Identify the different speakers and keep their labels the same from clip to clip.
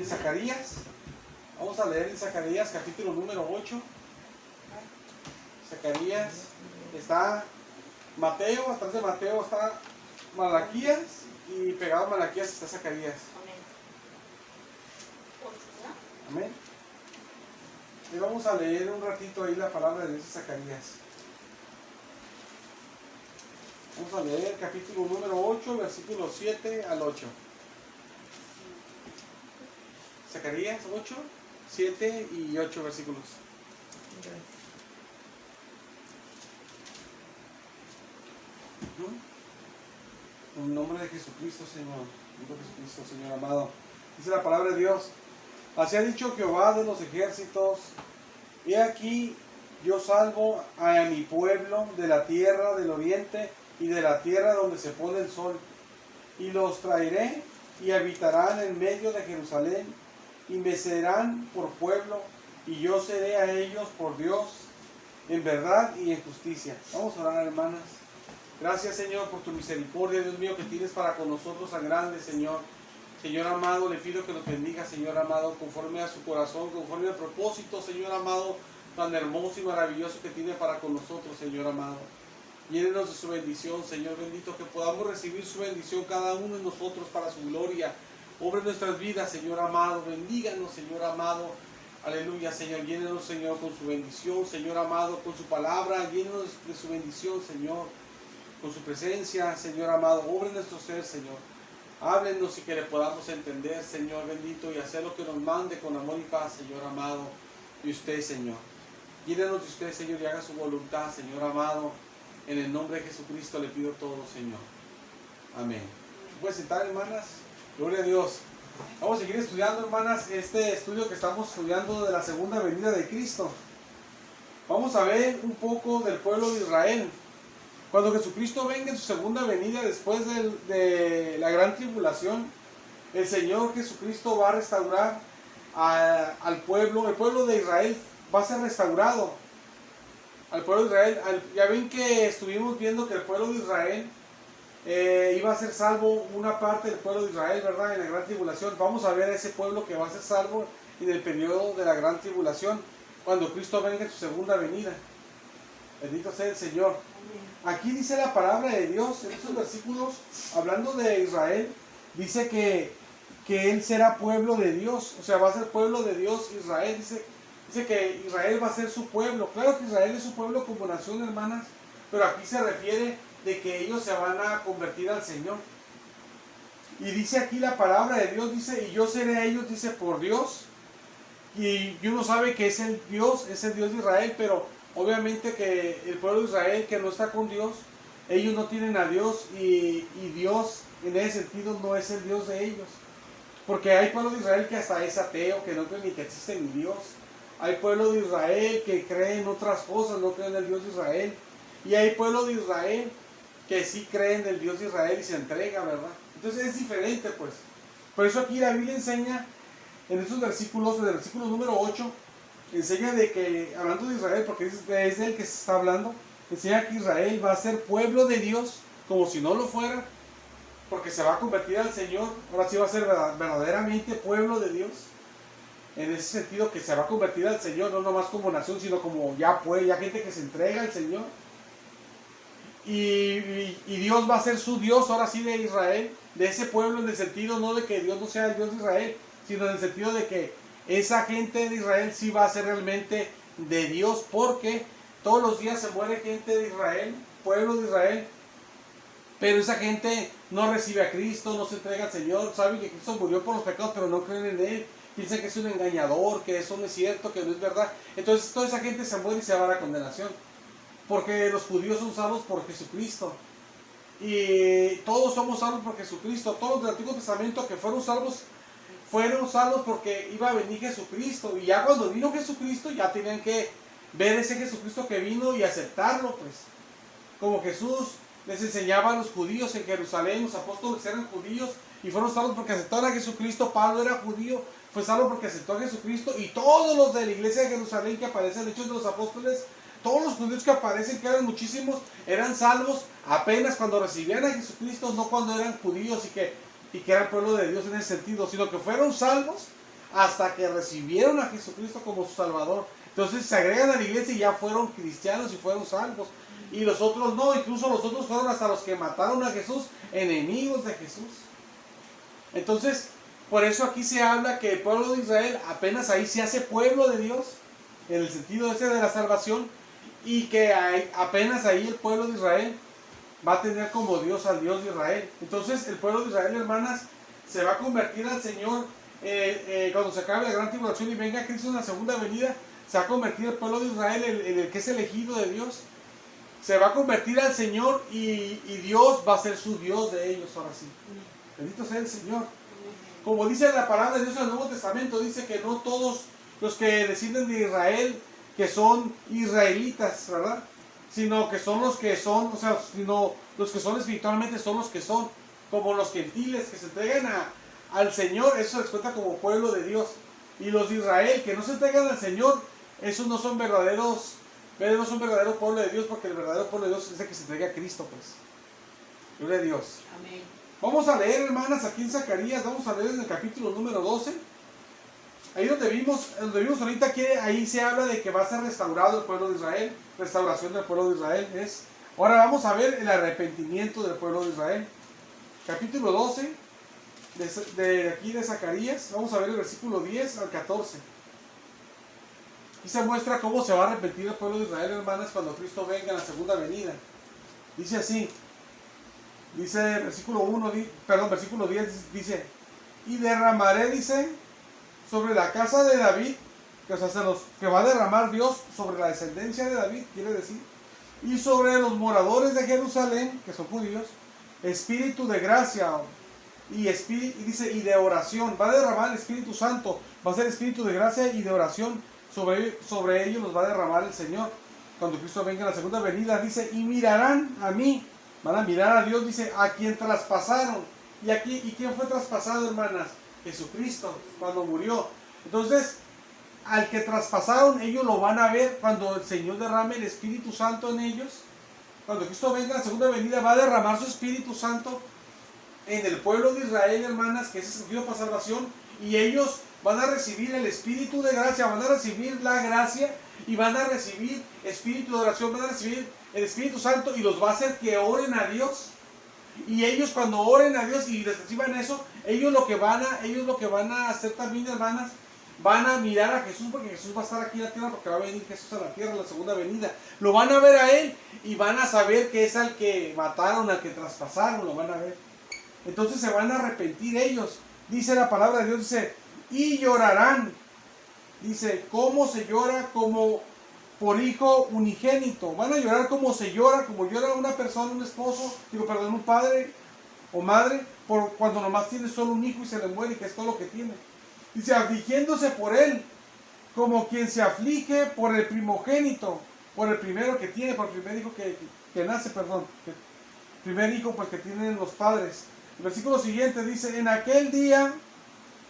Speaker 1: Zacarías. Vamos a leer en Zacarías capítulo número 8. Zacarías, está Mateo, atrás de Mateo está Malaquías y pegado a Malaquías está Zacarías. Amén. Y vamos a leer un ratito ahí la palabra de Dios de Zacarías. Vamos a leer capítulo número 8, versículos 7 al 8. Zacarías 8, 7 y 8 versículos. En nombre de Jesucristo, Señor. En nombre de Jesucristo, Señor amado. Dice la palabra de Dios. Así ha dicho Jehová de los ejércitos. He aquí, yo salvo a mi pueblo de la tierra del oriente y de la tierra donde se pone el sol. Y los traeré y habitarán en medio de Jerusalén. Y me serán por pueblo. Y yo seré a ellos por Dios en verdad y en justicia. Vamos a orar, hermanas. Gracias, Señor, por tu misericordia, Dios mío, que tienes para con nosotros tan grande, Señor. Señor amado, le pido que nos bendiga, Señor amado, conforme a su corazón, conforme al propósito, Señor amado, tan hermoso y maravilloso que tiene para con nosotros, Señor amado. Llénenos de su bendición, Señor bendito, que podamos recibir su bendición cada uno de nosotros para su gloria. Obre nuestras vidas, Señor amado, bendíganos, Señor amado. Aleluya, Señor, llénenos, Señor, con su bendición, Señor amado, con su palabra, llénenos de su bendición, Señor, con su presencia, Señor amado. Obre nuestro ser, Señor. Háblenos y que le podamos entender, Señor bendito, y hacer lo que nos mande con amor y paz, Señor amado, y usted, Señor. Llénenos de usted, Señor, y haga su voluntad, Señor amado. En el nombre de Jesucristo le pido todo, Señor. Amén. ¿Se puede sentar, hermanas? Gloria a Dios. Vamos a seguir estudiando, hermanas, este estudio que estamos estudiando de la segunda venida de Cristo. Vamos a ver un poco del pueblo de Israel. Cuando Jesucristo venga en su segunda venida después de la gran tribulación, el Señor Jesucristo va a restaurar al pueblo. El pueblo de Israel va a ser restaurado. Al pueblo de Israel, ya ven que estuvimos viendo que el pueblo de Israel iba a ser salvo, una parte del pueblo de Israel, ¿verdad? En la gran tribulación. Vamos a ver a ese pueblo que va a ser salvo en el periodo de la gran tribulación, cuando Cristo venga en su segunda venida. Bendito sea el Señor. Aquí dice la palabra de Dios, en estos versículos, hablando de Israel, dice que Él será pueblo de Dios, o sea, va a ser pueblo de Dios Israel. Dice que Israel va a ser su pueblo. Claro que Israel es su pueblo como nación, hermanas, pero aquí se refiere de que ellos se van a convertir al Señor. Y dice aquí la palabra de Dios, dice, y yo seré a ellos, dice, por Dios. Y uno sabe que es el Dios de Israel, pero obviamente que el pueblo de Israel que no está con Dios, ellos no tienen a Dios y Dios en ese sentido no es el Dios de ellos. Porque hay pueblo de Israel que hasta es ateo, que no cree ni que existe ni Dios. Hay pueblo de Israel que cree en otras cosas, no cree en el Dios de Israel. Y hay pueblo de Israel que sí cree en el Dios de Israel y se entrega, ¿verdad? Entonces es diferente, pues. Por eso aquí la Biblia enseña en estos versículos, en el versículo número 8, enseña de que, hablando de Israel, porque es de él que se está hablando, enseña que Israel va a ser pueblo de Dios, como si no lo fuera, porque se va a convertir al Señor. Ahora sí va a ser verdaderamente pueblo de Dios, en ese sentido que se va a convertir al Señor, no nomás como nación, sino como ya gente que se entrega al Señor. Y Dios va a ser su Dios, ahora sí, de Israel, de ese pueblo, en el sentido no de que Dios no sea el Dios de Israel, sino en el sentido de que esa gente de Israel sí va a ser realmente de Dios, porque todos los días se muere gente de Israel, pueblo de Israel, pero esa gente no recibe a Cristo, no se entrega al Señor, saben que Cristo murió por los pecados, pero no creen en Él, piensan que es un engañador, que eso no es cierto, que no es verdad. Entonces toda esa gente se muere y se va a la condenación, porque los judíos son salvos por Jesucristo. Y todos somos salvos por Jesucristo. Todos los del Antiguo Testamento que fueron salvos porque iba a venir Jesucristo. Y ya cuando vino Jesucristo, ya tenían que ver ese Jesucristo que vino y aceptarlo, pues. Como Jesús les enseñaba a los judíos en Jerusalén, los apóstoles eran judíos y fueron salvos porque aceptaron a Jesucristo. Pablo era judío, fue salvo porque aceptó a Jesucristo. Y todos los de la iglesia de Jerusalén que aparecen en Hechos de los Apóstoles, todos los judíos que aparecen, que eran muchísimos, eran salvos apenas cuando recibían a Jesucristo, no cuando eran judíos y que eran pueblo de Dios en ese sentido, sino que fueron salvos hasta que recibieron a Jesucristo como su Salvador. Entonces se agregan a la iglesia y ya fueron cristianos y fueron salvos. Y los otros no, incluso los otros fueron hasta los que mataron a Jesús, enemigos de Jesús. Entonces, por eso aquí se habla que el pueblo de Israel apenas ahí se hace pueblo de Dios, en el sentido ese de la salvación, y que apenas ahí el pueblo de Israel va a tener como Dios al Dios de Israel. Entonces el pueblo de Israel, hermanas, se va a convertir al Señor cuando se acabe la gran tribulación y venga Cristo en la segunda venida. Se va a convertir el pueblo de Israel en el que es elegido de Dios. Se va a convertir al Señor y Dios va a ser su Dios de ellos ahora sí. Bendito sea el Señor. Como dice la palabra de Dios en el Nuevo Testamento, dice que no todos los que descienden de Israel, que son israelitas, ¿verdad? Sino que son los que son, o sea, sino los que son espiritualmente son los que son, como los gentiles que se entregan al Señor, eso se les cuenta como pueblo de Dios. Y los de Israel que no se entregan al Señor, esos no son verdaderos pueblo de Dios, porque el verdadero pueblo de Dios es el que se entrega a Cristo, pues. Gloria a Dios.
Speaker 2: Amén.
Speaker 1: Vamos a leer, hermanas, aquí en Zacarías, vamos a leer en el capítulo número 12. Ahí donde vimos ahorita, que ahí se habla de que va a ser restaurado el pueblo de Israel, restauración del pueblo de Israel es. Ahora vamos a ver el arrepentimiento del pueblo de Israel. Capítulo 12, de aquí de Zacarías, vamos a ver el versículo 10 al 14. Y se muestra cómo se va a arrepentir el pueblo de Israel, hermanas, cuando Cristo venga en la segunda venida. Dice así, dice versículo 10, dice, y derramaré, dice, sobre la casa de David, que va a derramar Dios sobre la descendencia de David, quiere decir, y sobre los moradores de Jerusalén, que son judíos, espíritu de gracia, y dice, y de oración. Va a derramar el Espíritu Santo, va a ser espíritu de gracia y de oración, sobre ellos los va a derramar el Señor, cuando Cristo venga en la segunda venida. Dice, y mirarán a mí, van a mirar a Dios, dice, a quien traspasaron. ¿Y quién fue traspasado, hermanas? Jesucristo, cuando murió. Entonces, al que traspasaron, ellos lo van a ver cuando el Señor derrame el Espíritu Santo en ellos. Cuando Cristo venga en la segunda venida, va a derramar su Espíritu Santo en el pueblo de Israel, hermanas, que es escogido para salvación, y ellos van a recibir el Espíritu de gracia, van a recibir la gracia, y van a recibir espíritu de oración, van a recibir el Espíritu Santo, y los va a hacer que oren a Dios. Y ellos, cuando oren a Dios y les reciban eso, ellos lo que van a hacer también, hermanas, van a mirar a Jesús, porque Jesús va a estar aquí en la tierra, porque va a venir Jesús a la tierra en la segunda venida. Lo van a ver a Él y van a saber que es al que mataron, al que traspasaron, lo van a ver. Entonces se van a arrepentir ellos. Dice la palabra de Dios, dice, y llorarán. Dice, ¿cómo se llora? Como por hijo unigénito. Van a llorar como llora una persona, un padre o madre, por cuando nomás tiene solo un hijo y se le muere, y que es todo lo que tiene. Dice, afligiéndose por él, como quien se aflige por el primogénito, por el primero que tiene, por el primer hijo que nace, primer hijo pues que tienen los padres. El versículo siguiente dice, en aquel día,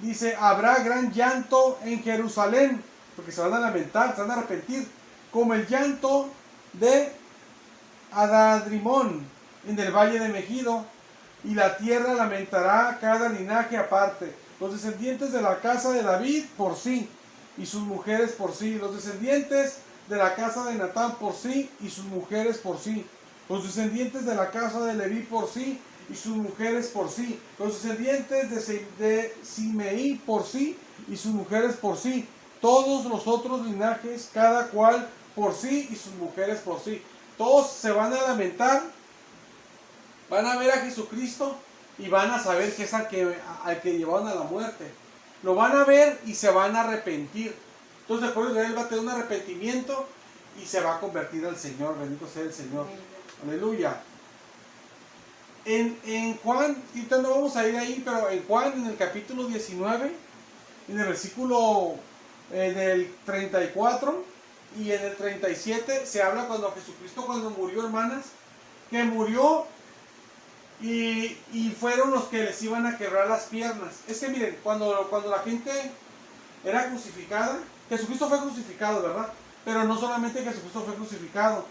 Speaker 1: dice, habrá gran llanto en Jerusalén, porque se van a lamentar, se van a arrepentir, como el llanto de Adadrimón en el valle de Megido, y la tierra lamentará cada linaje aparte, los descendientes de la casa de David por sí, y sus mujeres por sí, los descendientes de la casa de Natán por sí, y sus mujeres por sí, los descendientes de la casa de Leví por sí, y sus mujeres por sí, los descendientes de Simeí por sí, y sus mujeres por sí, todos los otros linajes, cada cual por sí, y sus mujeres por sí. Todos se van a lamentar, van a ver a Jesucristo, y van a saber que es al que llevaron a la muerte. Lo van a ver y se van a arrepentir. Entonces el pueblo de Israel va a tener un arrepentimiento y se va a convertir al Señor. Bendito sea el Señor. Aleluya. En Juan, ahorita no vamos a ir ahí, pero en Juan, en el capítulo 19, en el versículo del 34 y en el 37, se habla cuando Jesucristo, cuando murió, hermanas, que murió y fueron los que les iban a quebrar las piernas. Es que miren, cuando la gente era crucificada, Jesucristo fue crucificado, ¿verdad? Pero no solamente Jesucristo fue crucificado.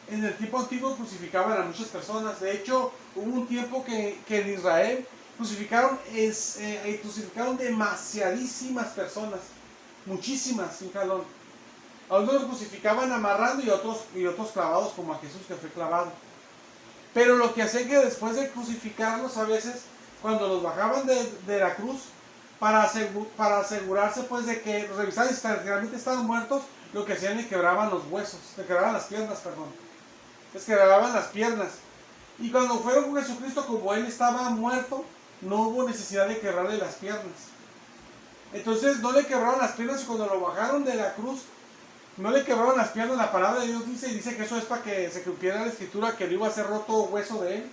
Speaker 1: En el tiempo antiguo crucificaban a muchas personas. De hecho, hubo un tiempo que en Israel crucificaron demasiadísimas personas, muchísimas, un jalón. A unos los crucificaban amarrando y otros clavados, como a Jesús que fue clavado. Pero lo que hacían que después de crucificarlos, a veces, cuando los bajaban de la cruz, para asegurarse pues de que los revisaban si realmente estaban muertos, lo que hacían, le quebraban los huesos, le quebraban las piernas, perdón. Les quebraban las piernas. Y cuando fueron con Jesucristo, como Él estaba muerto, no hubo necesidad de quebrarle las piernas. Entonces no le quebraron las piernas, y cuando lo bajaron de la cruz, no le quebraron las piernas. La palabra de Dios dice que eso es para que se cumpliera la escritura, que no iba a ser roto hueso de Él.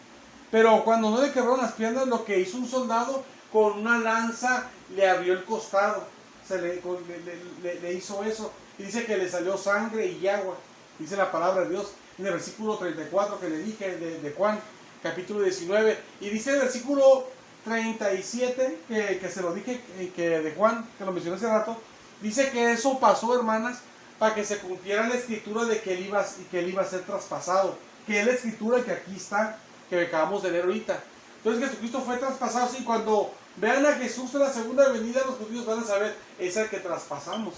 Speaker 1: Pero cuando no le quebraron las piernas, lo que hizo un soldado con una lanza, le abrió el costado. Le hizo eso. Y dice que le salió sangre y agua. Dice la palabra de Dios en el versículo 34 que le dije de Juan, capítulo 19. Y dice el versículo 37, que se lo dije, que de Juan, que lo mencioné hace rato. Dice que eso pasó, hermanas, para que se cumpliera la escritura de que él iba a ser traspasado. Que es la escritura que aquí está, que acabamos de leer ahorita. Entonces Jesucristo fue traspasado. Y cuando vean a Jesús en la segunda venida, los judíos van a saber, es el que traspasamos,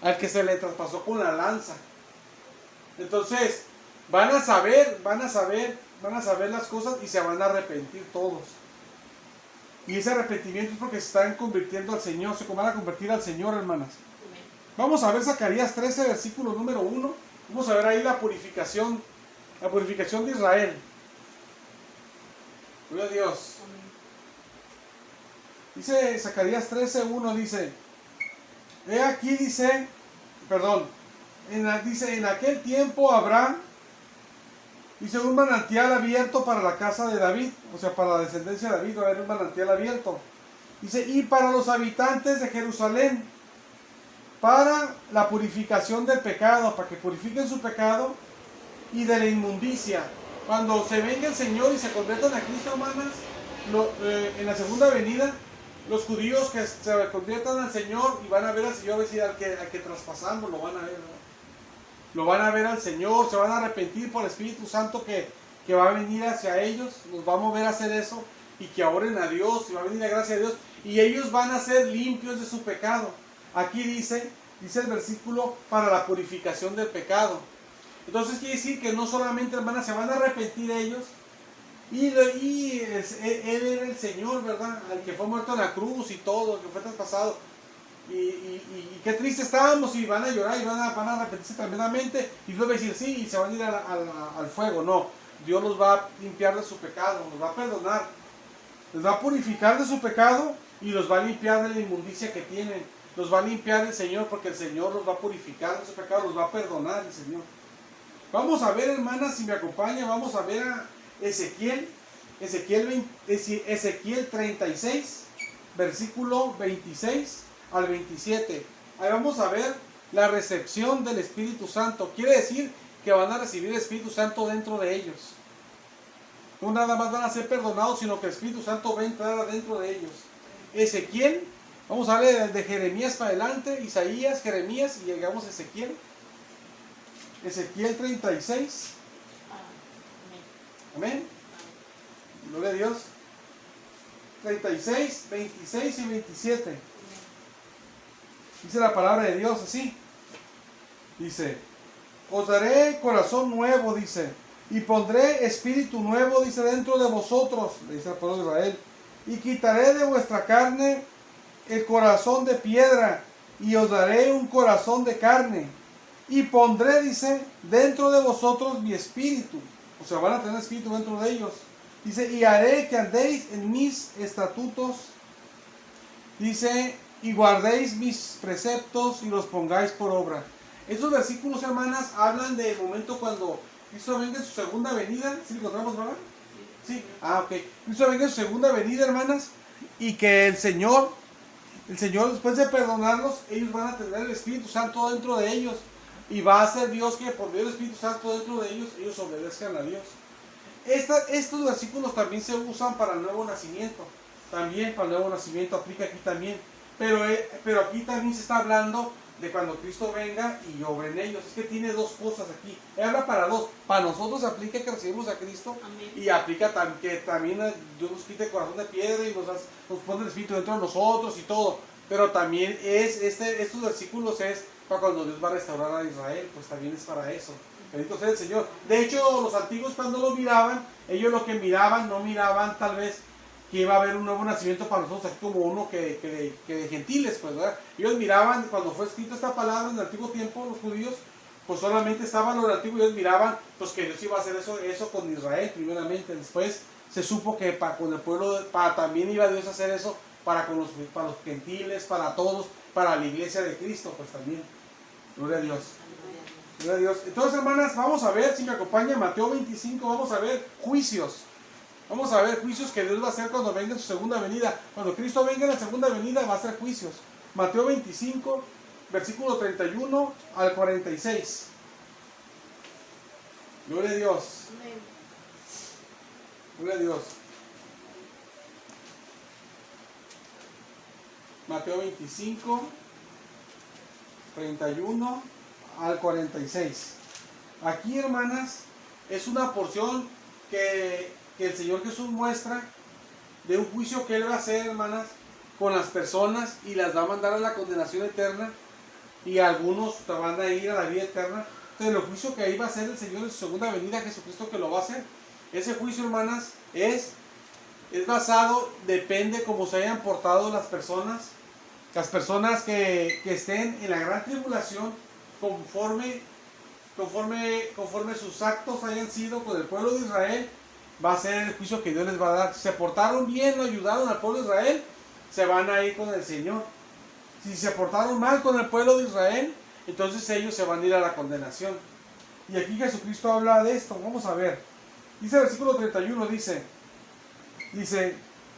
Speaker 1: al que se le traspasó con la lanza. Entonces van a saber las cosas y se van a arrepentir todos. Y ese arrepentimiento es porque se están convirtiendo al Señor, se van a convertir al Señor, hermanas. Vamos a ver Zacarías 13, versículo número 1. Vamos a ver ahí la purificación de Israel. Gloria a Dios. Dice Zacarías 13, 1, dice, he aquí, dice, en aquel tiempo habrá, dice, un manantial abierto para la casa de David, o sea, para la descendencia de David va a haber un manantial abierto. Dice, y para los habitantes de Jerusalén, para la purificación del pecado, para que purifiquen su pecado y de la inmundicia. Cuando se venga el Señor y se conviertan a Cristo, hermanas, en la segunda venida, los judíos que se conviertan al Señor y van a ver al Señor, decir, al que traspasamos, lo van a ver, ¿no? Lo van a ver al Señor, se van a arrepentir por el Espíritu Santo que va a venir hacia ellos, los va a mover a hacer eso, y que oren a Dios, y va a venir la gracia de Dios, y ellos van a ser limpios de su pecado. Aquí dice el versículo, para la purificación del pecado. Entonces quiere decir que no solamente, hermanas, se van a arrepentir ellos, y Él era el Señor, ¿verdad? El que fue muerto en la cruz y todo, el que fue traspasado. Y qué triste estábamos, y van a llorar y van a arrepentirse tremendamente, y luego decir sí, y se van a ir al fuego. No, Dios los va a limpiar de su pecado, los va a perdonar, les va a purificar de su pecado y los va a limpiar de la inmundicia que tienen. Los va a limpiar el Señor, porque el Señor los va a purificar de su pecado, los va a perdonar el Señor. Vamos a ver, hermanas, si me acompaña, vamos a ver a Ezequiel 36, versículo 26 al 27. Ahí vamos a ver la recepción del Espíritu Santo. Quiere decir que van a recibir el Espíritu Santo dentro de ellos. No nada más van a ser perdonados, sino que el Espíritu Santo va a entrar adentro de ellos. Ezequiel, vamos a ver de Jeremías para adelante, Isaías, Jeremías, y llegamos a Ezequiel. Ezequiel 36. Amén. Gloria a Dios. 36, 26 y 27. Dice la palabra de Dios así. Dice, os daré corazón nuevo, dice, y pondré espíritu nuevo, dice, dentro de vosotros, le dice al pueblo de Israel, y quitaré de vuestra carne el corazón de piedra, y os daré un corazón de carne, y pondré, dice, dentro de vosotros mi espíritu. O sea, van a tener espíritu dentro de ellos. Dice, y haré que andéis en mis estatutos, dice, y guardéis mis preceptos y los pongáis por obra. Estos versículos, hermanas, hablan del momento cuando Cristo venga en su segunda venida. ¿Sí lo encontramos, verdad? Sí. Ok. Cristo venga en su segunda venida, hermanas, y que el Señor, después de perdonarlos, ellos van a tener el Espíritu Santo dentro de ellos, y va a ser Dios que por medio del Espíritu Santo dentro de ellos obedezcan a Dios. Estos versículos también se usan para el nuevo nacimiento. También para el nuevo nacimiento aplica aquí también. Pero aquí también se está hablando de cuando Cristo venga y obre en ellos. Es que tiene dos cosas aquí. Él habla para dos. Para nosotros aplica que recibimos a Cristo. Amén. Y aplica que también Dios nos quite el corazón de piedra y nos pone el Espíritu dentro de nosotros y todo. Pero también estos versículos es para cuando Dios va a restaurar a Israel. Pues también es para eso. Bendito sea el Señor. De hecho, los antiguos cuando lo miraban, ellos lo que miraban, no miraban tal vez que iba a haber un nuevo nacimiento para nosotros, aquí como uno que de gentiles, pues, ¿verdad? Ellos miraban, cuando fue escrita esta palabra en el antiguo tiempo, los judíos, pues solamente estaban lo del antiguo y ellos miraban, pues que Dios iba a hacer eso con Israel primeramente. Después se supo que con el pueblo, también iba Dios a hacer eso para los gentiles, para todos, para la iglesia de Cristo, pues también. Gloria a Dios. Gloria a Dios. Entonces, hermanas, vamos a ver, si me acompaña Mateo 25, vamos a ver juicios. Vamos a ver juicios que Dios va a hacer cuando venga en su segunda venida. Cuando Cristo venga en la segunda venida va a hacer juicios. Mateo 25, versículo 31 al 46. Gloria a Dios. Amén. Gloria a Dios. Mateo 25, 31 al 46. Aquí, hermanas, es una porción que el Señor Jesús muestra de un juicio que Él va a hacer, hermanas, con las personas y las va a mandar a la condenación eterna y algunos van a ir a la vida eterna. Entonces el juicio que ahí va a hacer el Señor en su segunda venida, Jesucristo que lo va a hacer. Ese juicio, hermanas, es basado, depende cómo se hayan portado las personas que estén en la gran tribulación, conforme sus actos hayan sido con el pueblo de Israel. Va a ser el juicio que Dios les va a dar. Si se portaron bien, lo ayudaron al pueblo de Israel, se van a ir con el Señor. Si se portaron mal con el pueblo de Israel, entonces ellos se van a ir a la condenación. Y aquí Jesucristo habla de esto. Vamos a ver. Dice el versículo 31, dice,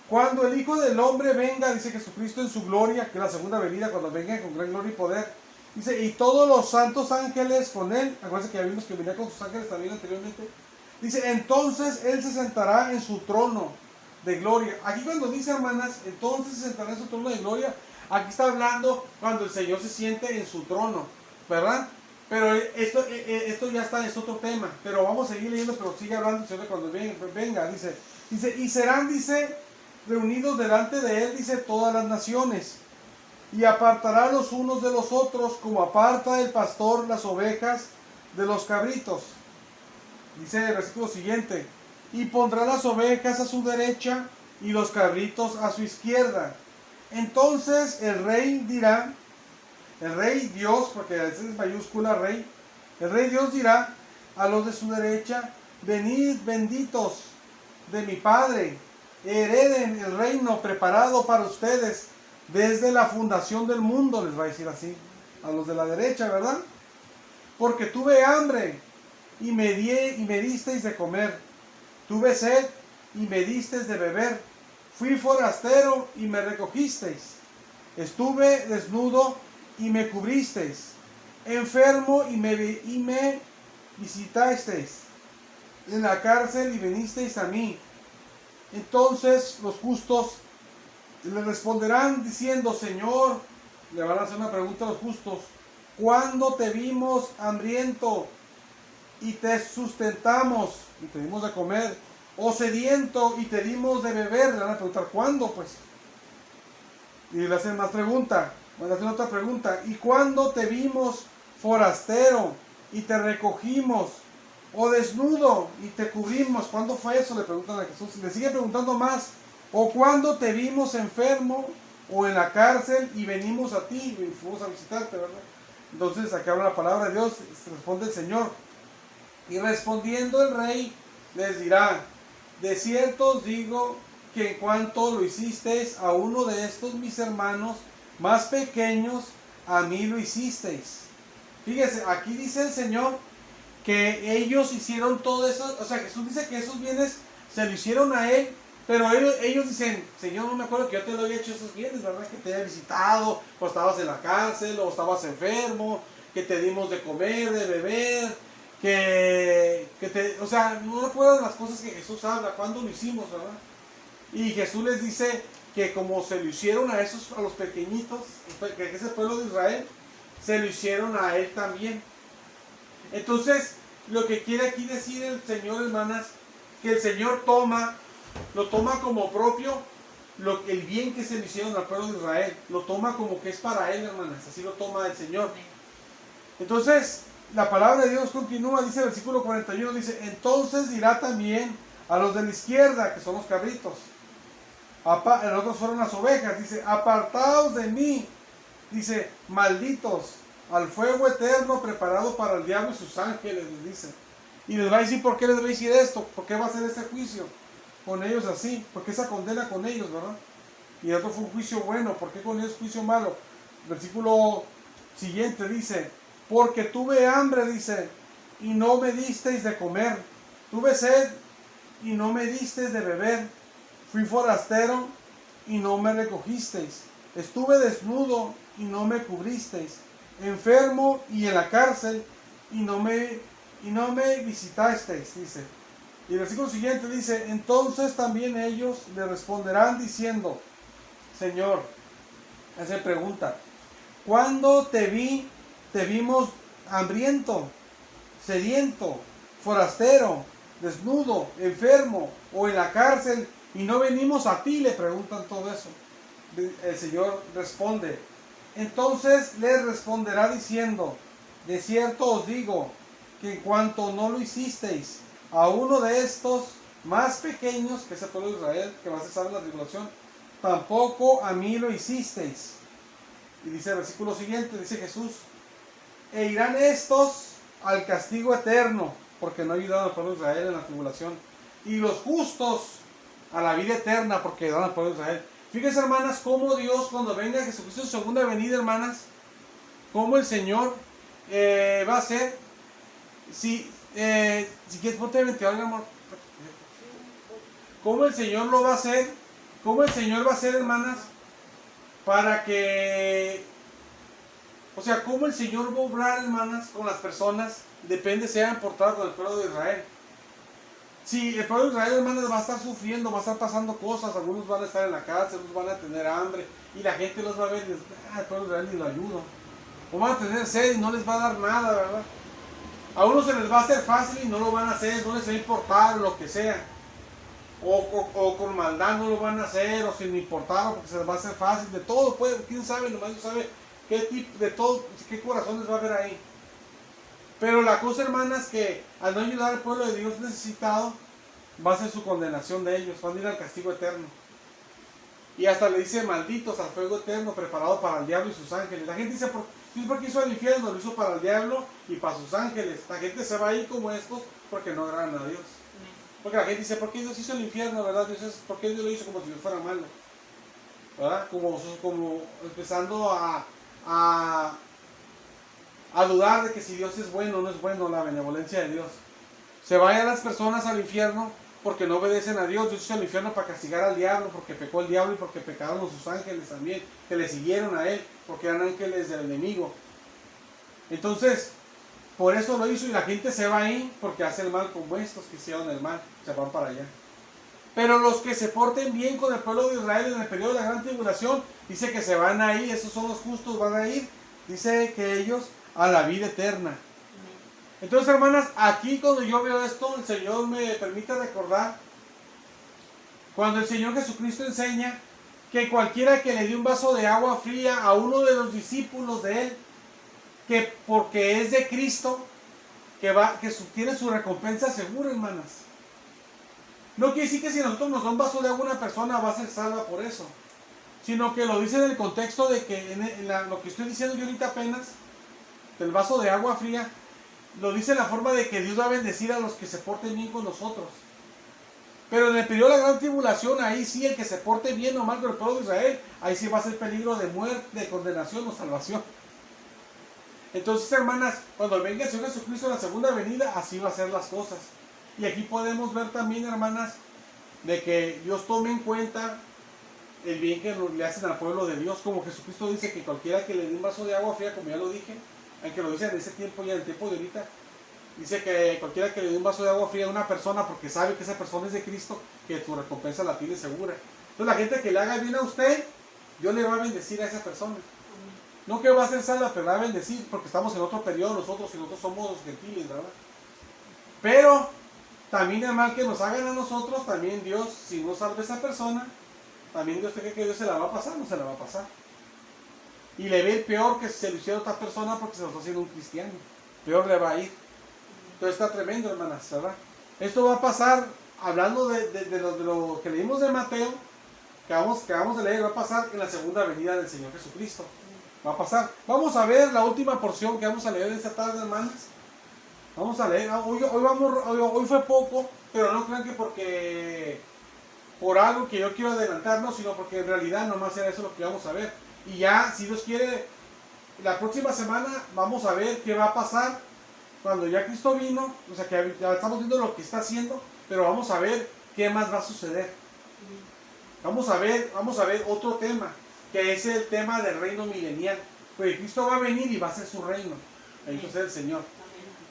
Speaker 1: cuando el Hijo del Hombre venga, dice Jesucristo en su gloria, que es la segunda venida, cuando venga con gran gloria y poder. Dice, y todos los santos ángeles con él. Acuérdense que ya vimos que venía con sus ángeles también anteriormente. Dice, entonces Él se sentará en su trono de gloria. Aquí cuando dice, hermanas, entonces se sentará en su trono de gloria, aquí está hablando cuando el Señor se siente en su trono, ¿verdad? Pero esto ya está, es otro tema. Pero vamos a seguir leyendo, pero sigue hablando el Señor cuando venga. Dice, y serán, reunidos delante de Él, todas las naciones. Y apartará los unos de los otros, como aparta el pastor las ovejas de los cabritos. Dice el versículo siguiente, y pondrá las ovejas a su derecha y los cabritos a su izquierda. Entonces el rey dirá, el rey Dios, porque es mayúscula rey, el rey Dios dirá a los de su derecha, venid benditos de mi Padre, hereden el reino preparado para ustedes desde la fundación del mundo, les va a decir así, a los de la derecha, ¿verdad? Porque tuve hambre y me disteis de comer, tuve sed y me disteis de beber, fui forastero y me recogisteis, estuve desnudo y me cubristeis, enfermo y me visitasteis, en la cárcel y vinisteis a mí. Entonces los justos le responderán diciendo, Señor, le van a hacer una pregunta a los justos, ¿cuándo te vimos hambriento y te sustentamos y te dimos de comer, o sediento y te dimos de beber? Le van a preguntar, ¿cuándo? Pues. Y le hacen más pregunta, le hacen otra pregunta, ¿y cuándo te vimos forastero y te recogimos, o desnudo y te cubrimos? ¿Cuándo fue eso? Le preguntan a Jesús. Y le sigue preguntando más, ¿o cuándo te vimos enfermo o en la cárcel y venimos a ti y fuimos a visitarte, verdad? Entonces aquí habla la palabra de Dios, responde el Señor. Y respondiendo el rey les dirá, de cierto os digo que en cuanto lo hicisteis a uno de estos mis hermanos más pequeños, a mí lo hicisteis. Fíjese, aquí dice el Señor que ellos hicieron todo eso, o sea, Jesús dice que esos bienes se lo hicieron a Él, pero ellos dicen, Señor, no me acuerdo que yo te lo había hecho esos bienes, ¿verdad? Que te había visitado, o estabas en la cárcel, o estabas enfermo, que te dimos de comer, de beber, o sea, no recuerdan las cosas que Jesús habla, cuándo lo hicimos, ¿verdad? Y Jesús les dice que como se lo hicieron a los pequeñitos, que es el pueblo de Israel, se lo hicieron a él también. Entonces, lo que quiere aquí decir el Señor, hermanas, que el Señor lo toma como propio el bien que se le hicieron al pueblo de Israel. Lo toma como que es para él, hermanas. Así lo toma el Señor. Entonces, la palabra de Dios continúa, dice el versículo 41, dice, entonces dirá también a los de la izquierda, que son los cabritos, en otros fueron las ovejas, dice, apartaos de mí, dice, malditos, al fuego eterno preparado para el diablo y sus ángeles, les dice. Y les va a decir, ¿por qué les va a decir esto? ¿Por qué va a hacer ese juicio con ellos así? ¿Por qué esa condena con ellos, verdad? Y el otro fue un juicio bueno, ¿por qué con ellos juicio malo? Versículo siguiente dice, porque tuve hambre, dice, y no me disteis de comer, tuve sed y no me disteis de beber, fui forastero y no me recogisteis, estuve desnudo y no me cubristeis, enfermo y en la cárcel y no me visitasteis, dice. Y el versículo siguiente dice, entonces también ellos le responderán diciendo, Señor, hace pregunta, ¿cuándo te vimos hambriento, sediento, forastero, desnudo, enfermo o en la cárcel y no venimos a ti? Le preguntan todo eso. El Señor responde, entonces les responderá diciendo, de cierto os digo que en cuanto no lo hicisteis a uno de estos más pequeños, que es el pueblo de Israel, que va a cesar en la tribulación, tampoco a mí lo hicisteis. Y dice el versículo siguiente, dice Jesús, e irán estos al castigo eterno, porque no ayudaron al pueblo de Israel en la tribulación, y los justos a la vida eterna, porque ayudaron al pueblo de Israel. Fíjense, hermanas, cómo Dios, cuando venga Jesucristo en su segunda venida, hermanas, cómo el Señor va a hacer, si quieres ponte el ventilador, amor, cómo el Señor lo va a hacer, cómo el Señor va a hacer, hermanas, para que, o sea, cómo el Señor va a obrar, hermanas, con las personas, depende si hayan portado con el pueblo de Israel. Si el pueblo de Israel, hermanas, va a estar sufriendo, va a estar pasando cosas, algunos van a estar en la cárcel, otros van a tener hambre, y la gente los va a ver y les el pueblo de Israel ni lo ayuda. O van a tener sed y no les va a dar nada, ¿verdad? A unos se les va a hacer fácil y no lo van a hacer, no les va a importar lo que sea. O con maldad no lo van a hacer, o sin importar, porque se les va a hacer fácil, de todo puede, quién sabe, nomás Dios sabe qué tipo, de todo, qué corazones va a haber ahí. Pero la cosa, hermanas, que al no ayudar al pueblo de Dios necesitado, va a ser su condenación de ellos, van a ir al castigo eterno. Y hasta le dice malditos al fuego eterno preparado para el diablo y sus ángeles. La gente dice, ¿por qué hizo el infierno? Lo hizo para el diablo y para sus ángeles. La gente se va a ir como estos porque no agradan a Dios. Porque la gente dice, ¿por qué Dios hizo el infierno, verdad? ¿Por qué Dios lo hizo como si fuera malo? ¿Verdad? Como empezando a dudar de que si Dios es bueno o no es bueno, la benevolencia de Dios. Se vayan las personas al infierno porque no obedecen a Dios. Dios hizo el infierno para castigar al diablo, porque pecó el diablo y porque pecaron sus ángeles también, que le siguieron a él, porque eran ángeles del enemigo. Entonces, por eso lo hizo, y la gente se va ahí porque hace el mal como estos que hicieron el mal, se van para allá. Pero los que se porten bien con el pueblo de Israel en el periodo de la gran tribulación, dice que se van a ir, esos son los justos, van a ir, dice que ellos a la vida eterna. Entonces, hermanas, aquí cuando yo veo esto, el Señor me permite recordar cuando el Señor Jesucristo enseña que cualquiera que le dé un vaso de agua fría a uno de los discípulos de él, que porque es de Cristo, que tiene su recompensa segura, hermanas. No quiere decir que si nosotros nos da un vaso de agua a una persona va a ser salva por eso, sino que lo dice en el contexto de que lo que estoy diciendo yo ahorita apenas, del vaso de agua fría, lo dice en la forma de que Dios va a bendecir a los que se porten bien con nosotros. Pero en el periodo de la gran tribulación, ahí sí el que se porte bien o mal con el pueblo de Israel, ahí sí va a ser peligro de muerte, de condenación o salvación. Entonces, hermanas, cuando venga el Señor Jesucristo en la segunda venida, así va a ser las cosas. Y aquí podemos ver también, hermanas, de que Dios tome en cuenta el bien que le hacen al pueblo de Dios. Como Jesucristo dice que cualquiera que le dé un vaso de agua fría, como ya lo dije, aunque lo dice en ese tiempo y en el tiempo de ahorita, dice que cualquiera que le dé un vaso de agua fría a una persona, porque sabe que esa persona es de Cristo, que su recompensa la tiene segura. Entonces la gente que le haga bien a usted, Dios le va a bendecir a esa persona. No que va a ser salva, pero va a bendecir, porque estamos en otro periodo nosotros y nosotros somos los gentiles, ¿verdad? Pero también el mal que nos hagan a nosotros, también Dios, si no salva a esa persona, también Dios cree que Dios se la va a pasar, no se la va a pasar. Y le ve el peor que se le hiciera a otra persona porque se lo está haciendo un cristiano. Peor le va a ir. Entonces está tremendo, hermanas, ¿verdad? Esto va a pasar, hablando de lo que leímos de Mateo, que vamos a leer, va a pasar en la segunda venida del Señor Jesucristo. Va a pasar. Vamos a ver la última porción que vamos a leer esta tarde, hermanas. Vamos a leer. Hoy fue poco, pero no crean que porque por algo que yo quiero adelantarnos, sino porque en realidad nomás era eso lo que vamos a ver. Y ya, si Dios quiere, la próxima semana vamos a ver qué va a pasar cuando ya Cristo vino. O sea, que ya estamos viendo lo que está haciendo, pero vamos a ver qué más va a suceder. Vamos a ver otro tema, que es el tema del reino milenial. Pues Cristo va a venir y va a ser su reino. Entonces el Señor.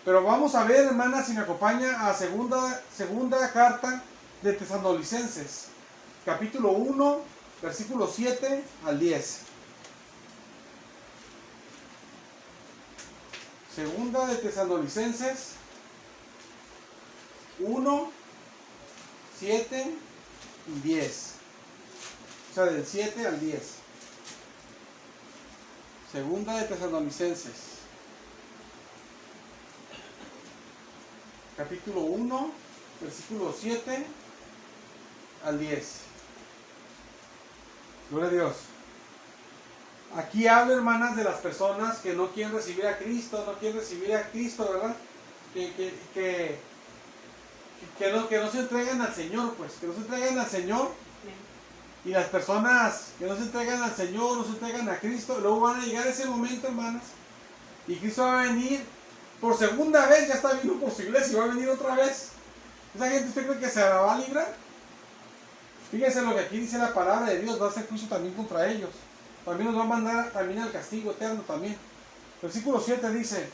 Speaker 1: Pero vamos a ver, hermanas, si me acompaña a segunda carta de Tesalonicenses, capítulo 1, versículo 7 al 10. Segunda de Tesalonicenses 1, 7 y 10. O sea, del 7 al 10. Segunda de Tesalonicenses, capítulo 1, versículo 7 al 10. Gloria a Dios. Aquí habla, hermanas, de las personas que no quieren recibir a Cristo, ¿verdad? Que no se entregan al Señor, pues, que no se entregan al Señor. Y las personas que no se entregan al Señor, no se entregan a Cristo, luego van a llegar ese momento, hermanas, y Cristo va a venir por segunda vez, ya está vino por su iglesia y va a venir otra vez. ¿Esa gente usted cree que se la va a librar? Fíjense lo que aquí dice la palabra de Dios, va a hacer juicio también contra ellos. También nos va a mandar también al castigo eterno también. Versículo 7 dice: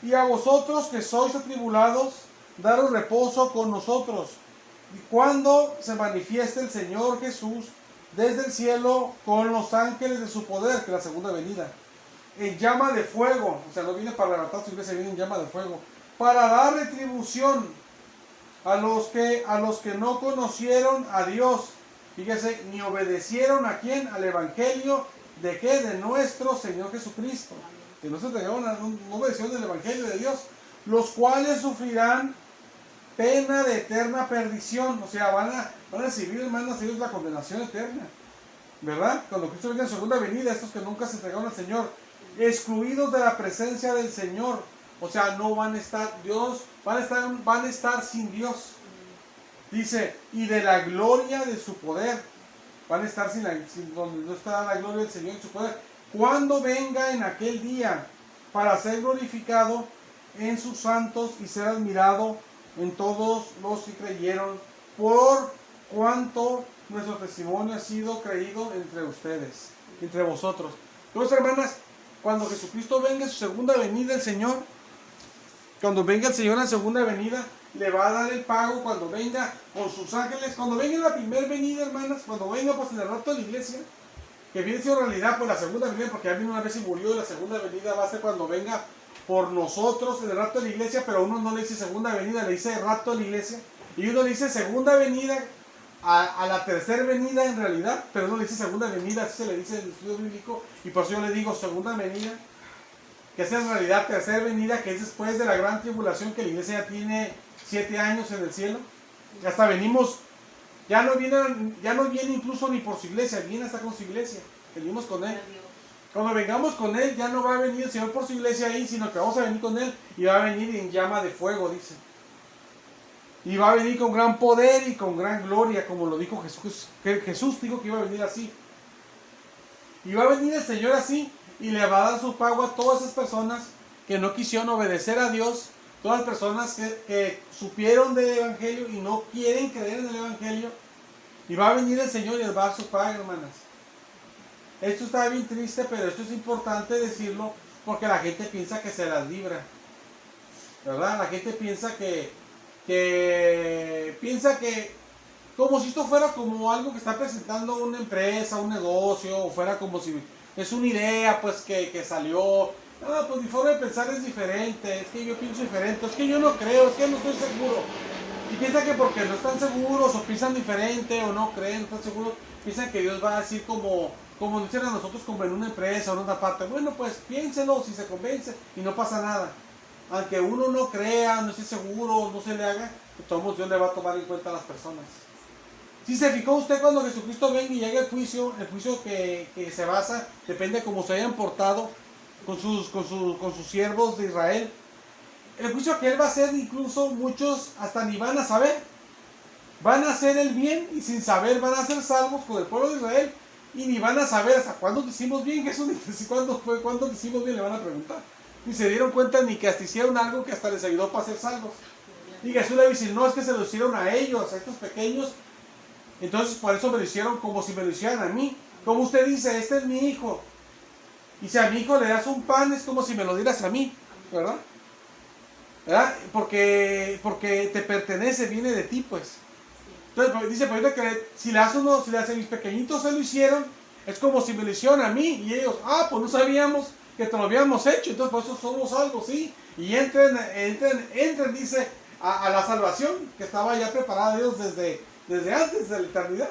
Speaker 1: y a vosotros que sois atribulados, daros reposo con nosotros, y cuando se manifieste el Señor Jesús desde el cielo con los ángeles de su poder, que es la segunda venida, en llama de fuego, o sea, no viene para arrebatar su iglesia, viene en llama de fuego, para dar retribución a los que no conocieron a Dios. Fíjese, ni obedecieron a quién, al evangelio de qué, de nuestro Señor Jesucristo. Que no se entregaron, no obedecieron el evangelio de Dios, los cuales sufrirán pena de eterna perdición. O sea, van a recibir, hermanos, ellos la condenación eterna, ¿verdad? Cuando Cristo venga en segunda venida, estos que nunca se entregaron al Señor, excluidos de la presencia del Señor. O sea, no van a estar, van a estar sin Dios. Dice, y de la gloria de su poder. Van a estar sin donde no está la gloria del Señor y su poder. Cuando venga en aquel día, para ser glorificado en sus santos y ser admirado en todos los que creyeron, por cuanto nuestro testimonio ha sido creído entre ustedes, entre vosotros. Entonces, hermanas, cuando Jesucristo venga en su segunda venida, el Señor, cuando venga el Señor en segunda venida, le va a dar el pago cuando venga con sus ángeles. Cuando venga en la primera venida, hermanas, cuando venga pues en el rapto de la iglesia, que viene siendo realidad pues la segunda venida, porque ya vino una vez y murió, y la segunda venida va a ser cuando venga por nosotros en el rapto de la iglesia, pero uno no le dice segunda venida, le dice rapto de la iglesia, y uno le dice segunda venida a la tercera venida en realidad, pero uno le dice segunda venida, así se le dice en el estudio bíblico, y por eso yo le digo segunda venida, que es en realidad tercera venida, que es después de la gran tribulación, que la iglesia ya tiene 7 años en el cielo. Ya hasta venimos, ya no viene incluso ni por su iglesia, viene hasta con su iglesia, venimos con él. Cuando vengamos con él, ya no va a venir el Señor por su iglesia ahí, sino que vamos a venir con él y va a venir en llama de fuego, dice. Y va a venir con gran poder y con gran gloria, como lo dijo Jesús. Que Jesús dijo que iba a venir así. Y va a venir el Señor así y le va a dar su pago a todas esas personas que no quisieron obedecer a Dios, todas las personas que supieron del evangelio y no quieren creer en el evangelio. Y va a venir el Señor y les va a dar su pago, hermanas. Esto está bien triste, pero esto es importante decirlo porque la gente piensa que se las libra, ¿verdad? La gente piensa que como si esto fuera como algo que está presentando una empresa, un negocio, o fuera como si es una idea pues que salió. No, pues mi forma de pensar es diferente, es que yo pienso diferente, es que yo no creo, es que no estoy seguro. Y piensan que porque no están seguros o piensan diferente o no creen, no están seguros, piensan que Dios va a decir como dicen a nosotros como en una empresa o en otra parte. Bueno, pues piénselo si se convence y no pasa nada. Aunque uno no crea, no esté seguro, no se le haga, de todos modos Dios le va a tomar en cuenta a las personas. Si se fijó usted cuando Jesucristo venga y llegue el juicio que se basa, depende de cómo se hayan portado con sus siervos de Israel. El juicio que Él va a hacer, incluso muchos hasta ni van a saber. Van a hacer el bien y sin saber van a ser salvos con el pueblo de Israel y ni van a saber hasta cuándo decimos bien. Jesús dice, ¿cuándo decimos bien? Le van a preguntar. Ni se dieron cuenta ni que hasta hicieron algo que hasta les ayudó para ser salvos. Y Jesús le dice, no, es que se lo hicieron a ellos, a estos pequeños. Entonces por eso me lo hicieron como si me lo hicieran a mí. Como usted dice, este es mi hijo. Y si a mi hijo le das un pan, es como si me lo dieras a mí, ¿verdad? ¿Verdad? Porque te pertenece, viene de ti, pues. Entonces dice, pues que si le hace a mis pequeñitos se lo hicieron, es como si me lo hicieron a mí. Y ellos, pues no sabíamos que te lo habíamos hecho, entonces por eso somos salvos, ¿sí? Y entren, dice, a la salvación que estaba ya preparada Dios desde antes de la eternidad.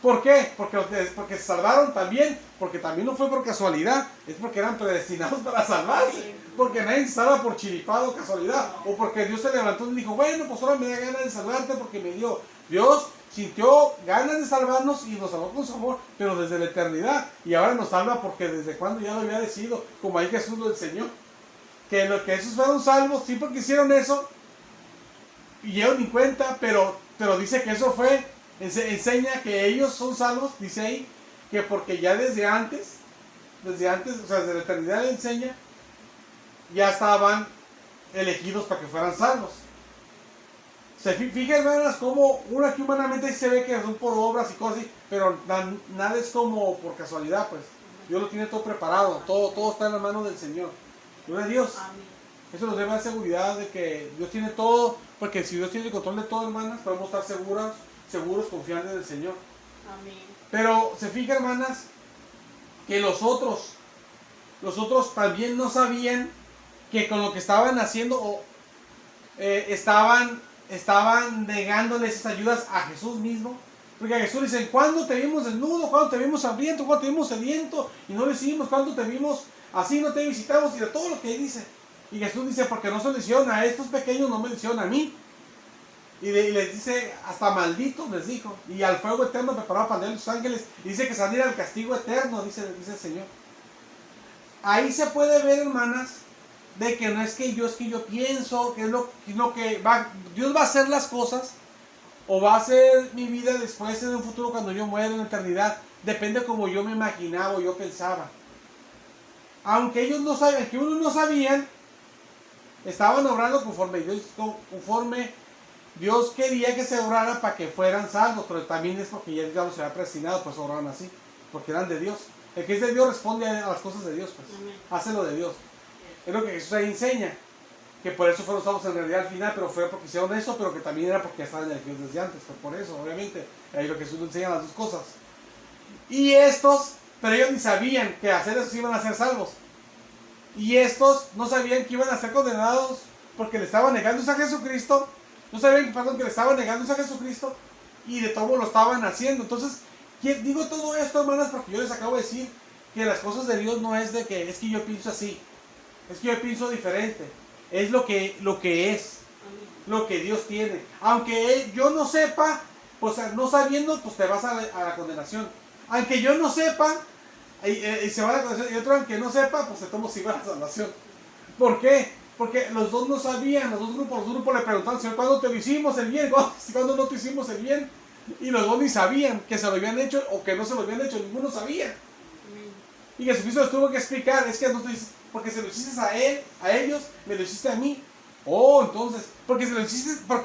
Speaker 1: ¿Por qué? Porque se salvaron también, porque también no fue por casualidad, es porque eran predestinados para salvarse, porque nadie se salva por chiripado, casualidad, o porque Dios se levantó y dijo, bueno, pues ahora me da ganas de salvarte porque me dio. Dios sintió ganas de salvarnos y nos salvó con su amor, pero desde la eternidad, y ahora nos salva porque desde cuando ya lo había decidido, como ahí Jesús lo enseñó, que esos fueron salvos, sí, porque hicieron eso, y dieron en cuenta, pero dice que eso fue, enseña que ellos son salvos, dice ahí, que porque ya desde antes, o sea, desde la eternidad le enseña, ya estaban elegidos para que fueran salvos. Se fijan, hermanas, como uno aquí humanamente se ve que son por obras y cosas así, pero nada es como por casualidad, pues. Dios lo tiene todo preparado, todo está en la mano del Señor. Gloria a Dios. Eso nos debe dar seguridad de que Dios tiene todo, porque si Dios tiene el control de todo, hermanas, podemos estar seguros, confiando en el Señor. Amén. Pero se fija, hermanas, que los otros también no sabían que con lo que estaban haciendo estaban negándoles esas ayudas a Jesús mismo. Porque a Jesús le dicen, ¿cuándo te vimos desnudo? ¿Cuándo te vimos hambriento? ¿Cuándo te vimos sediento? Y no le decimos, ¿cuándo te vimos así? No te visitamos, y de todo lo que dice. Y Jesús dice, porque no se lo hicieron a estos pequeños, no me lo hicieron a mí. Y les dice, hasta malditos les dijo, y al fuego eterno preparado para los ángeles. Y dice que se van a ir al castigo eterno, dice el Señor. Ahí se puede ver, hermanas, de que no es que yo pienso, que es lo que va, Dios va a hacer las cosas, o va a ser mi vida después en un futuro cuando yo muera en la eternidad. Depende como yo me imaginaba o yo pensaba. Aunque ellos no sabían, que unos no sabían, estaban obrando conforme Dios quería que se obrara para que fueran salvos, pero también es porque ya los había predestinado, pues obraron así, porque eran de Dios. El que es de Dios responde a las cosas de Dios, pues. Hace lo de Dios. Es lo que Jesús ahí enseña, que por eso fueron salvos en realidad al final, pero fue porque hicieron eso, pero que también era porque estaban elegidos desde antes, fue por eso, obviamente. Ahí lo que Jesús enseña las dos cosas. Y pero ellos ni sabían que hacer eso iban a ser salvos. Y estos no sabían que iban a ser condenados porque le estaban negando a Jesucristo. No sabían que le estaban negando a Jesucristo y de todo lo estaban haciendo. Entonces, digo todo esto, hermanas, porque yo les acabo de decir que las cosas de Dios no es de que es que yo pienso así, es que yo pienso diferente. Es lo que es, lo que Dios tiene. Aunque yo no sepa, pues no sabiendo, pues te vas a la condenación. Aunque yo no sepa, y se va a la condenación, y otro aunque no sepa, pues te tomo si va a la salvación. ¿Por qué? Porque los dos no sabían, los dos grupos le preguntaban, Señor, ¿cuándo te hicimos el bien? ¿Cuándo no te hicimos el bien? Y los dos ni sabían que se lo habían hecho o que no se lo habían hecho, ninguno sabía. Y Jesucristo les tuvo que explicar, es que no te hiciste, porque se lo hiciste a ellos, me lo hiciste a mí. Entonces, porque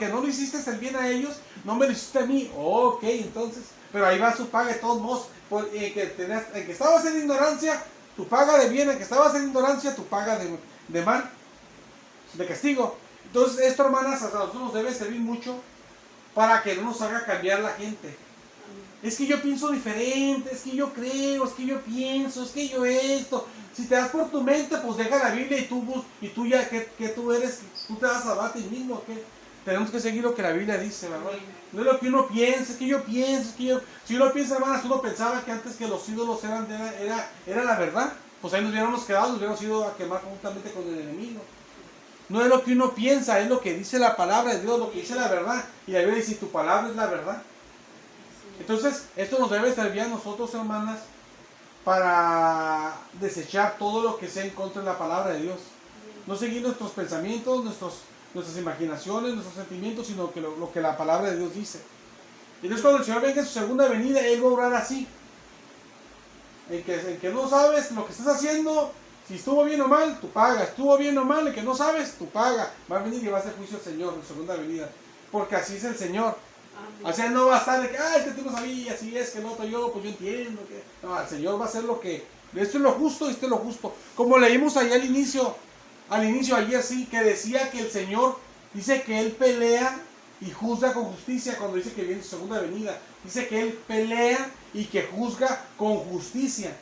Speaker 1: no lo hiciste el bien a ellos, no me lo hiciste a mí. Ok, entonces, pero ahí va su paga de todos modos, en que estabas en ignorancia, tu paga de bien, en que estabas en ignorancia, tu paga de mal, de castigo. Entonces esto, hermanas, a nosotros nos debe servir mucho para que no nos haga cambiar la gente. es que yo pienso diferente, es que yo creo, es que yo pienso, es que yo esto. Si te das por tu mente, pues deja la Biblia y tú ya, que tú eres, tú te vas a salvar a ti mismo, ¿qué? Tenemos que seguir lo que la Biblia dice, ¿verdad? No es lo que uno piensa, es que yo pienso, es que yo... Si uno piensa, hermanas, uno pensaba que antes que los ídolos era la verdad. Pues ahí nos hubiéramos quedado, nos hubiéramos ido a quemar juntamente con el enemigo. No es lo que uno piensa, es lo que dice la palabra de Dios, lo que dice la verdad. Y la Biblia dice, tu palabra es la verdad. Entonces, esto nos debe servir a nosotros, hermanas, para desechar todo lo que sea en contra de la palabra de Dios. No seguir nuestros pensamientos, nuestras imaginaciones, nuestros sentimientos, sino que lo que la palabra de Dios dice. Entonces, cuando el Señor venga en su segunda venida, Él va a orar así. En que no sabes lo que estás haciendo, si estuvo bien o mal, tú pagas. Estuvo bien o mal, en que no sabes, tú pagas. Va a venir y va a hacer juicio al Señor en su segunda venida. Porque así es el Señor. O sea, no va a estar de que, ay, que tú no sabías, si es que no, pues yo entiendo. Que... No, el Señor va a hacer lo que... Esto es lo justo, esto es lo justo. Como leímos ahí al inicio ayer sí, que decía que el Señor dice que Él pelea y juzga con justicia cuando dice que viene su segunda venida. Dice que Él pelea y que juzga con justicia.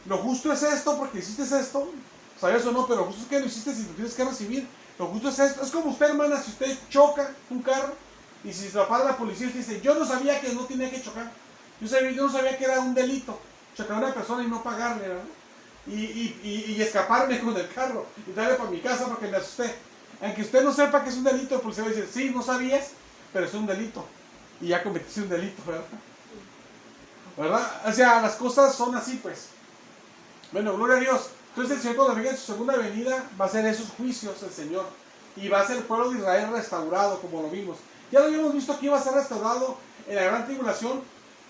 Speaker 1: Lo justo es esto porque hiciste esto, sabes o no, pero lo justo es que lo hiciste si lo tienes que recibir. Lo justo es esto. Es como usted, hermana, si usted choca un carro y si se lo para la policía y dice, yo no sabía que no tenía que chocar. Yo no sabía que era un delito chocar a una persona y no pagarle, ¿verdad? Y escaparme con el carro y darle para mi casa porque me asusté. Aunque usted no sepa que es un delito, el policía va a decir, sí, no sabías, pero es un delito. Y ya cometiste un delito, ¿verdad? ¿Verdad? O sea, las cosas son así, pues. Bueno, gloria a Dios. Entonces el Señor cuando venga en su segunda venida va a hacer esos juicios el Señor. Y va a ser el pueblo de Israel restaurado, como lo vimos. Ya lo habíamos visto que iba a ser restaurado en la gran tribulación,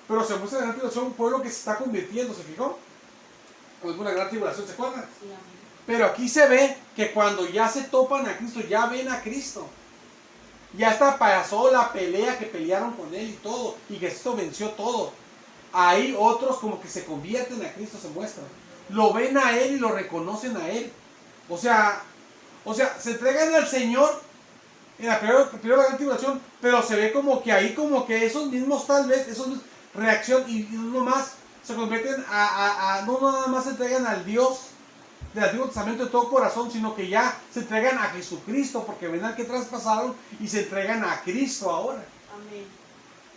Speaker 1: pero se muestra en la gran tribulación un pueblo que se está convirtiendo, ¿se fijó? Como la gran tribulación, ¿se acuerdan? Sí, pero aquí se ve que cuando ya se topan a Cristo, ya ven a Cristo. Ya hasta pasó la pelea que pelearon con Él y todo, y que Cristo venció todo. Ahí otros como que se convierten a Cristo, se muestran. Lo ven a Él y lo reconocen a Él. O sea, se entregan al Señor en la primera gran tribulación, pero se ve como que ahí como que esos mismos tal vez, esos reacción y uno más se convierten no nada más se entregan al Dios del Antiguo Testamento de todo corazón, sino que ya se entregan a Jesucristo, porque ven al que traspasaron y se entregan a Cristo ahora. Amén.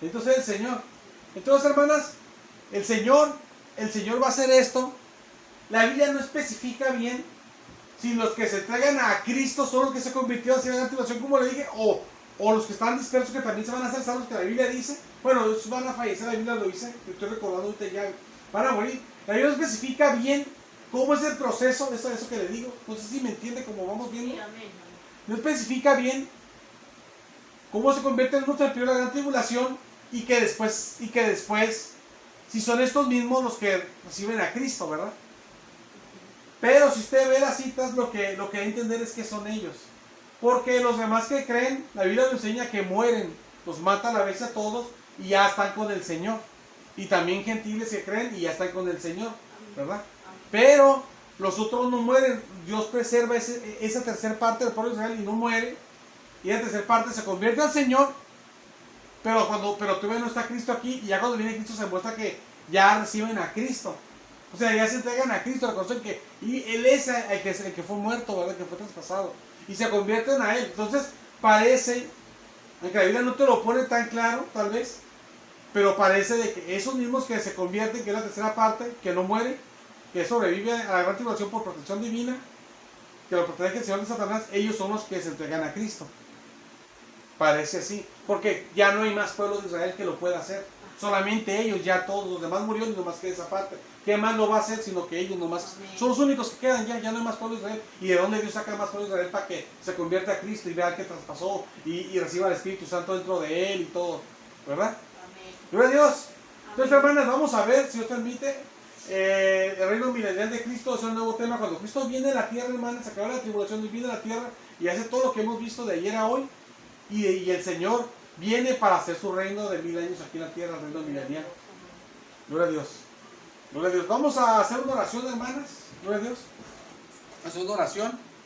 Speaker 1: Entonces el Señor. Entonces, hermanas, el Señor va a hacer esto. La Biblia no especifica bien si los que se entregan a Cristo son los que se convirtieron hacia la activación, como le dije, o los que están dispersos que también se van a hacer salvos, que la Biblia dice. Bueno, ellos van a fallecer, la Biblia lo dice, te estoy recordando ahorita ya, van a morir. La Biblia no especifica bien cómo es el proceso, eso que le digo, no sé si me entiende como vamos viendo. Sí, amén. No especifica bien cómo se convierten unos en el periodo de la gran tribulación y que después, si son estos mismos los que reciben a Cristo, ¿verdad? Pero si usted ve las citas, lo que hay que entender es que son ellos. Porque los demás que creen, la Biblia nos enseña que mueren, los mata a la vez a todos y ya están con el Señor. Y también gentiles que creen y ya están con el Señor, ¿verdad? Pero los otros no mueren. Dios preserva esa tercera parte del pueblo de Israel y no muere. Y la tercera parte se convierte al Señor. Pero todavía no está Cristo aquí. Y ya cuando viene Cristo se muestra que ya reciben a Cristo. O sea, ya se entregan a Cristo, reconocen que Él es el que fue muerto, ¿verdad? Que fue traspasado. Y se convierten a Él. Entonces parece, aunque la Biblia no te lo pone tan claro, tal vez, pero parece de que esos mismos que se convierten, que es la tercera parte, que no muere, que sobrevive a la gran tribulación por protección divina, que lo protege el Señor de Satanás, ellos son los que se entregan a Cristo. Parece así, porque ya no hay más pueblo de Israel que lo pueda hacer. Solamente ellos, ya todos los demás murieron y nomás queda esa parte. ¿Qué más lo va a hacer sino que ellos nomás? Amén. Son los únicos que quedan, ya no hay más pueblo de Israel. ¿Y de dónde Dios saca más pueblo de Israel para que se convierta a Cristo y vea que traspasó y reciba el Espíritu Santo dentro de él y todo? ¿Verdad? Amén. Gloria a Dios. Entonces, hermanas, vamos a ver, si Dios permite, el reino milenial de Cristo. Es un nuevo tema. Cuando Cristo viene a la tierra, hermanas, se acaba la tribulación y viene a la tierra y hace todo lo que hemos visto de ayer a hoy. Y el Señor viene para hacer su reino de 1000 años aquí en la tierra, el reino milenial. Gloria a Dios. Gloria a Dios. Vamos a hacer una oración, hermanas. Gloria a Dios. Hacer una oración.